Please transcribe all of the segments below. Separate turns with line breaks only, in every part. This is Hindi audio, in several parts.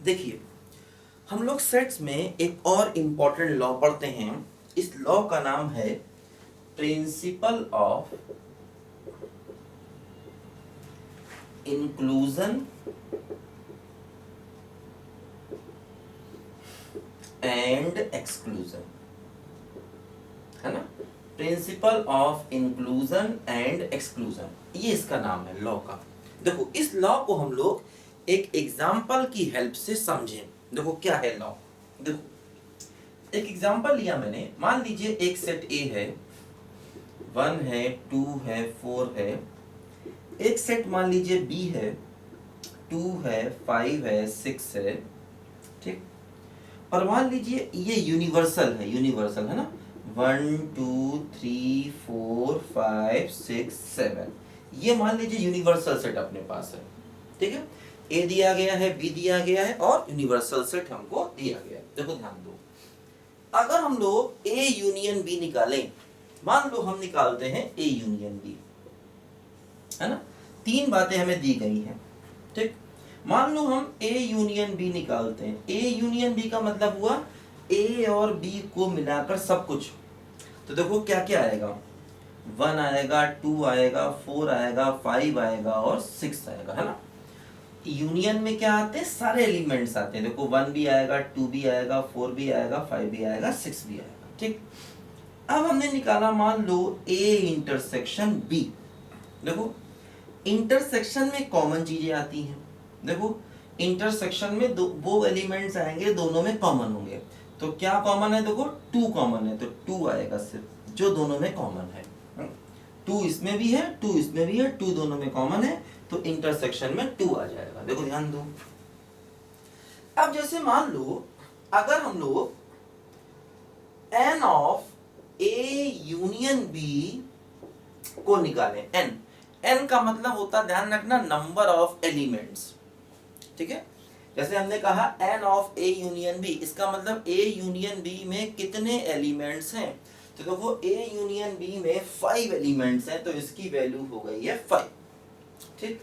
देखिए, हम लोग सेट्स में एक और इम्पोर्टेंट लॉ पढ़ते हैं। इस लॉ का नाम है principle of inclusion and exclusion, है ना। Principle of inclusion and exclusion, ये इसका नाम है लॉ का। देखो, इस लॉ को हम लोग एक एग्जाम्पल की हेल्प से समझें। देखो क्या है लॉ। देखो, एक एग्जाम्पल लिया मैंने। मान लीजिए एक सेट ए है, 1 है, 2 है, 4 है। एक सेट मान लीजिए बी है, 2 है, 5 है, 6 है, ठीक। और मान लीजिए ये यूनिवर्सल है ना। 1 2 3 4 5 6 7, ये मान लीजिए यूनिवर्सल सेट अपने पास है, ठीक है। ए दिया गया है, बी दिया गया है और यूनिवर्सल सेट हमको दिया गया है। देखो ध्यान दो, अगर हम लोग ए यूनियन बी निकालें, मान लो हम निकालते हैं ए यूनियन बी, है ना। तीन बातें हमें दी गई हैं, ठीक। मान लो हम ए यूनियन बी निकालते हैं। ए यूनियन बी का मतलब हुआ ए और बी को मिलाकर सब कुछ। तो देखो क्या क्या आएगा, 1 आएगा, 2 आएगा, 4 आएगा, 5 आएगा और 6 आएगा, है ना। यूनियन में क्या आते हैं, सारे एलिमेंट्स आते हैं। देखो 1 भी आएगा, 2 भी आएगा, 4 भी आएगा, 5 भी आएगा, 6 भी आएगा, ठीक। अब हमने निकाला मान लो ए इंटरसेक्शन बी। देखो इंटरसेक्शन में कॉमन चीजें आती हैं। देखो इंटरसेक्शन में वो एलिमेंट्स आएंगे, दोनों में कॉमन होंगे। तो क्या कॉमन है, देखो 2 कॉमन है, तो 2 आएगा सिर्फ, जो दोनों में कॉमन है। 2 इसमें भी है, 2 इसमें भी है, 2 दोनों में कॉमन है, तो इंटरसेक्शन में 2 आ जाएगा। देखो ध्यान दो। अब जैसे मान लो अगर हम लोग n of A union B को निकालें, एन का मतलब होता, ध्यान रखना, नंबर ऑफ एलिमेंट्स, ठीक है। जैसे हमने कहा n of A union B, इसका मतलब ए यूनियन बी में कितने एलिमेंट्स हैं। तो देखो ए यूनियन बी में 5 एलिमेंट्स हैं, तो इसकी वैल्यू हो गई है 5, ठीक।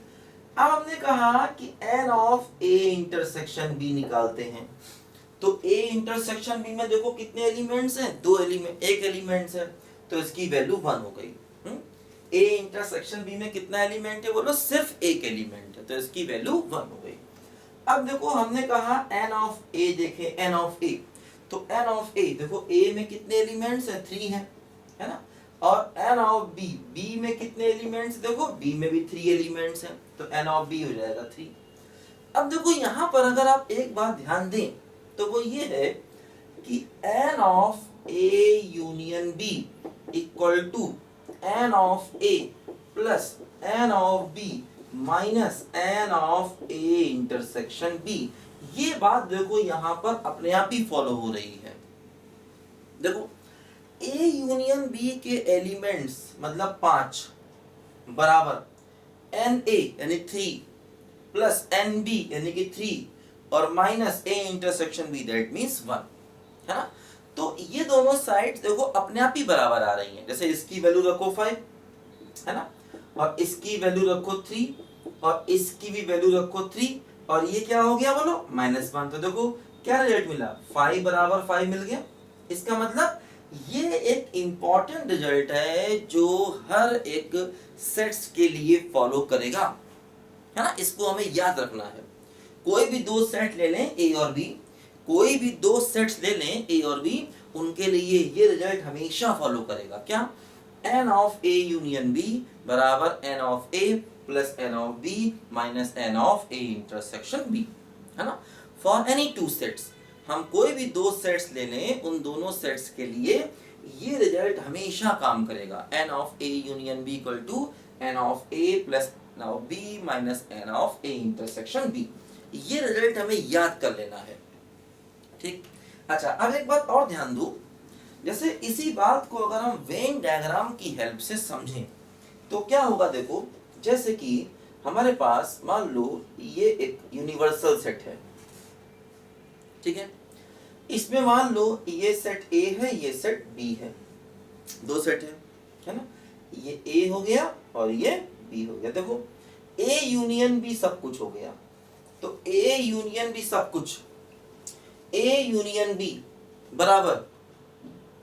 अब हमने कहा कि n of A intersection B निकालते हैं। तो ए इंटरसेक्शन बी में देखो कितने एलिमेंट्स हैं, 2 एलिमेंट, एक एलिमेंट्स है, तो इसकी वैल्यू 1 हो गई। ए इंटरसेक्शन बी में कितना एलिमेंट है, बोलो सिर्फ एक एलिमेंट है, तो इसकी वैल्यू 1 हो गई। अब देखो हमने कहा एन ऑफ ए, देखे एन ऑफ ए, तो एन ऑफ ए देखो ए में कितने एलिमेंट्स हैं, 3 है ना। और एन ऑफ बी, बी में कितने एलिमेंट्स, देखो बी में भी 3 एलिमेंट्स हैं, तो एन ऑफ बी हो जाएगा 3। अब देखो यहां पर अगर आप एक बात ध्यान दें तो वो ये है कि n of A union B equal to n of A plus n of B minus n of A intersection B. ये बात देखो यहां पर अपने आप ही फॉलो हो रही है। देखो ए यूनियन बी के एलिमेंट्स मतलब 5 बराबर एन ए यानी 3 प्लस एन बी यानी कि 3 और minus A intersection B, that means 1, है ना। तो ये दोनों साइड्स देखो अपने आप ही बराबर आ रही हैं। जैसे इसकी वैल्यू रखो 5, है ना, और इसकी वैल्यू रखो 3 और इसकी भी वैल्यू रखो 3, और ये क्या हो गया बोलो -1। तो देखो क्या रिजल्ट मिला, 5 बराबर 5 मिल गया। इसका मतलब ये एक इंपॉर्टेंट रिजल्ट है जो हर एक सेट्स के लिए फॉलो करेगा, है ना। इसको हमें याद रखना है। कोई भी दो सेट ले लें ए और बी, कोई भी दो सेट्स ले लें ए और बी, उनके लिए ये रिजल्ट हमेशा फॉलो करेगा। क्या, n of A union B बराबर n of A plus n of B minus n of A intersection B, है ना। फॉर एनी 2 सेट्स, हम कोई भी दो सेट्स ले लें, उन दोनों सेट्स के लिए ये रिजल्ट हमेशा काम करेगा। N of A union B equal to n of A plus n of B minus n of A intersection B. ये रिजल्ट हमें याद कर लेना है, ठीक। अच्छा, अब एक बात और ध्यान दो। जैसे इसी बात को अगर हम वेन डायग्राम की हेल्प से समझें तो क्या होगा, देखो जैसे कि हमारे पास मान लो ये एक यूनिवर्सल सेट है, ठीक है। इसमें मान लो ये सेट ए है, ये सेट बी है, दो सेट है ना। ये ए हो गया और ये बी हो गया। देखो ए यूनियन बी सब कुछ हो गया, तो ए यूनियन बी सब कुछ, ए यूनियन बी बराबर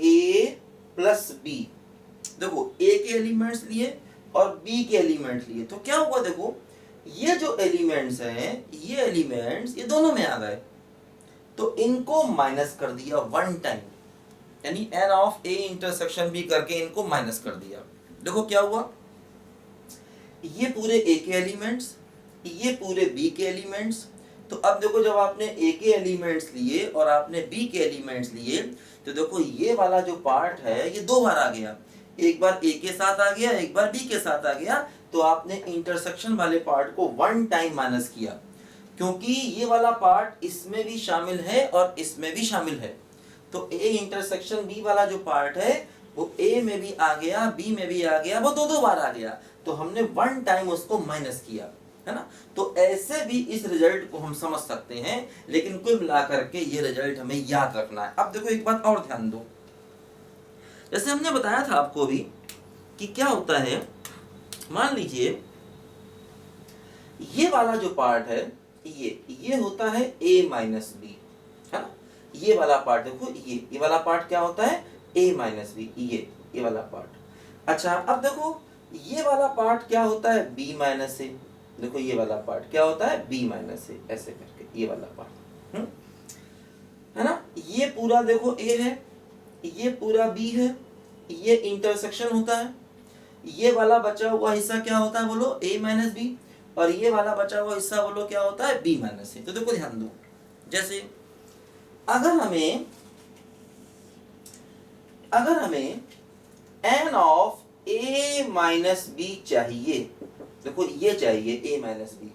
ए प्लस बी। देखो ए के एलिमेंट्स लिए और बी के एलिमेंट्स लिए, तो क्या हुआ, देखो ये जो एलिमेंट्स हैं, ये एलिमेंट्स ये दोनों में आ गए, तो इनको माइनस कर दिया वन टाइम, यानी n of A intersection B करके इनको माइनस कर दिया। देखो क्या हुआ, ये पूरे ए के एलिमेंट्स, ये पूरे बी के एलिमेंट्स। तो अब देखो जब आपने ए के एलिमेंट्स लिए और आपने बी के एलिमेंट्स लिए, तो देखो ये वाला जो पार्ट है ये दो बार आ गया, एक बार ए के साथ आ गया, एक बार बी के साथ आ गया। तो आपने इंटरसेक्शन वाले पार्ट को वन टाइम माइनस किया, क्योंकि ये वाला पार्ट इसमें भी शामिल है और इसमें भी शामिल है। तो ए इंटरसेक्शन बी वाला जो पार्ट है वो ए में भी आ गया, बी में भी आ गया, वो दो दो बार आ गया, तो हमने वन टाइम उसको माइनस किया, है ना। तो ऐसे भी इस रिजल्ट को हम समझ सकते हैं, लेकिन कुल मिलाकर के ये रिजल्ट हमें याद रखना है। अब देखो एक बात और ध्यान दो, जैसे हमने बताया था आपको भी कि क्या होता है, मान लीजिए ये वाला जो पार्ट है ये होता है a माइनस बी, है ना। ये वाला पार्ट देखो, ये वाला पार्ट क्या होता है, a माइनस बी, ये वाला पार्ट। अच्छा अब देखो ये वाला पार्ट क्या होता है, b माइनस ए। देखो ये वाला पार्ट क्या होता है, b माइनस ए, ऐसे करके ये वाला पार्ट, है ना। ये पूरा देखो a है, ये पूरा b है, ये इंटरसेक्शन होता है। ये वाला बचा हुआ हिस्सा क्या होता है बोलो, a माइनस बी, और ये वाला बचा हुआ हिस्सा बोलो क्या होता है, b माइनस ए। तो देखो ध्यान दो, जैसे अगर हमें n of a minus B चाहिए, देखो ये चाहिए a माइनस बी,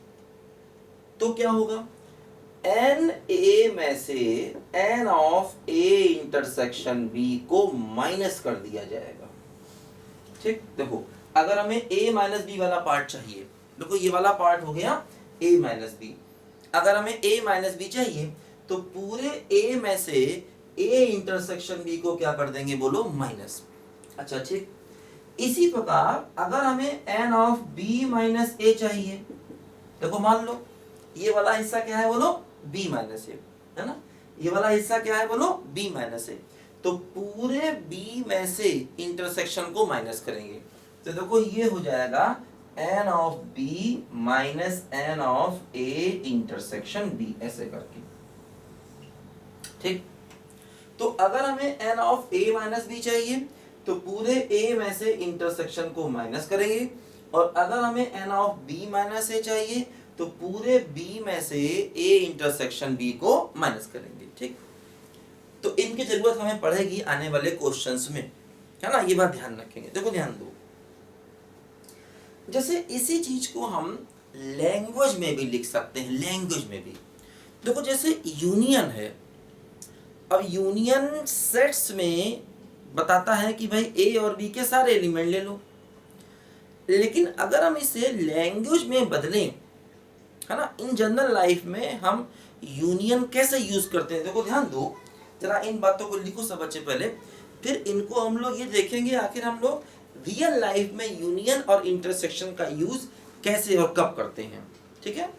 तो क्या होगा, n a में से n of a intersection b को माइनस कर दिया जाएगा। ठीक, देखो अगर हमें a माइनस बी वाला पार्ट चाहिए, देखो ये वाला पार्ट हो गया a माइनस बी, अगर हमें a माइनस बी चाहिए तो पूरे a में से a इंटरसेक्शन b को क्या कर देंगे बोलो, माइनस। अच्छा ठीक, इसी प्रकार अगर हमें n of b minus a चाहिए, देखो मान लो ये वाला हिस्सा क्या है बोलो, b माइनस a, है ना। ये वाला हिस्सा क्या है बोलो, b माइनस a, तो पूरे b में से इंटरसेक्शन को माइनस करेंगे, तो देखो ये हो जाएगा n of b minus n of a intersection b, ऐसे करके। ठीक, तो अगर हमें n of a minus b चाहिए तो पूरे a में से इंटरसेक्शन को माइनस करेंगे, और अगर हमें n of b minus a चाहिए तो पूरे b में से a इंटरसेक्शन b को माइनस करेंगे। ठीक, तो इनकी जरूरत हमें पड़ेगी आने वाले क्वेश्चंस में, है ना, ये बात ध्यान रखेंगे। देखो ध्यान दो, जैसे इसी चीज को हम लैंग्वेज में भी लिख सकते हैं, लैंग्वेज में भी देखो जैसे यूनियन है, अब यूनियन सेट्स में बताता है कि भाई ए और बी के सारे एलिमेंट ले लो, लेकिन अगर हम इसे लैंग्वेज में बदलें, है ना, इन जनरल लाइफ में हम यूनियन कैसे यूज करते हैं, देखो ध्यान दो जरा, इन बातों को लिखो सब बच्चे पहले, फिर इनको हम लोग ये देखेंगे आखिर हम लोग रियल लाइफ में यूनियन और इंटरसेक्शन का यूज कैसे और कब करते हैं। ठीक है।